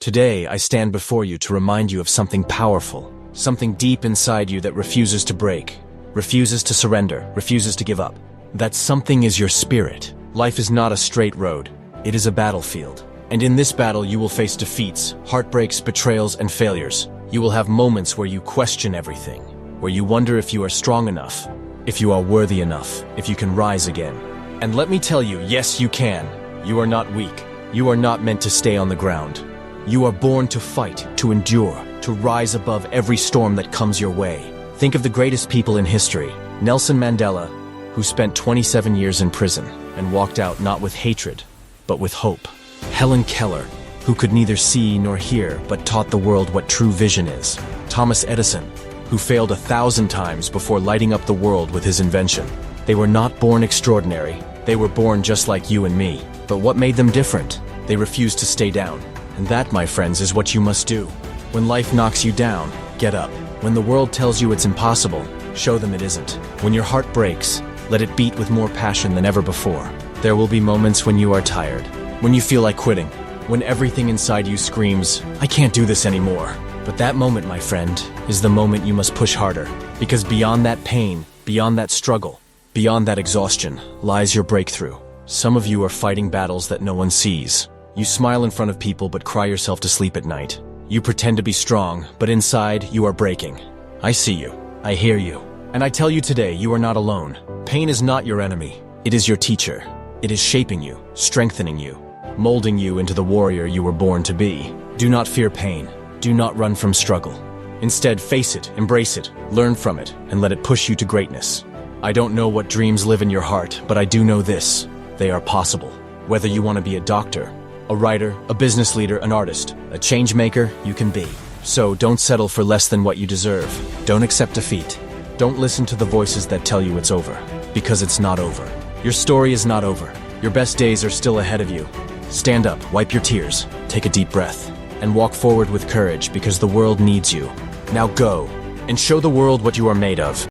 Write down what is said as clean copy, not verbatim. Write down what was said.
Today, I stand before you to remind you of something powerful, something deep inside you that refuses to break, refuses to surrender, refuses to give up. That something is your spirit. Life is not a straight road. It is a battlefield. And in this battle, you will face defeats, heartbreaks, betrayals, and failures. You will have moments where you question everything, where you wonder if you are strong enough, if you are worthy enough, if you can rise again. And let me tell you, yes, you can. You are not weak. You are not meant to stay on the ground. You are born to fight, to endure, to rise above every storm that comes your way. Think of the greatest people in history. Nelson Mandela, who spent 27 years in prison and walked out not with hatred, but with hope. Helen Keller, who could neither see nor hear, but taught the world what true vision is. Thomas Edison, who failed 1,000 times before lighting up the world with his invention. They were not born extraordinary. They were born just like you and me. But what made them different? They refused to stay down. And that, my friends, is what you must do. When life knocks you down, get up. When the world tells you it's impossible, show them it isn't. When your heart breaks, let it beat with more passion than ever before. There will be moments when you are tired, when you feel like quitting, when everything inside you screams, I can't do this anymore. But that moment, my friend, is the moment you must push harder. Because beyond that pain, beyond that struggle, beyond that exhaustion, lies your breakthrough. Some of you are fighting battles that no one sees. You smile in front of people but cry yourself to sleep at night. You pretend to be strong, but inside you are breaking. I see you. I hear you. And I tell you today, you are not alone. Pain is not your enemy. It is your teacher. It is shaping you, strengthening you, molding you into the warrior you were born to be. Do not fear pain. Do not run from struggle. Instead, face it, embrace it, learn from it, and let it push you to greatness. I don't know what dreams live in your heart, but I do know this. They are possible. Whether you want to be a doctor, a writer, a business leader, an artist, a change maker, you can be. So don't settle for less than what you deserve. Don't accept defeat. Don't listen to the voices that tell you it's over, because it's not over. Your story is not over. Your best days are still ahead of you. Stand up, wipe your tears, take a deep breath, and walk forward with courage because the world needs you. Now go, and show the world what you are made of.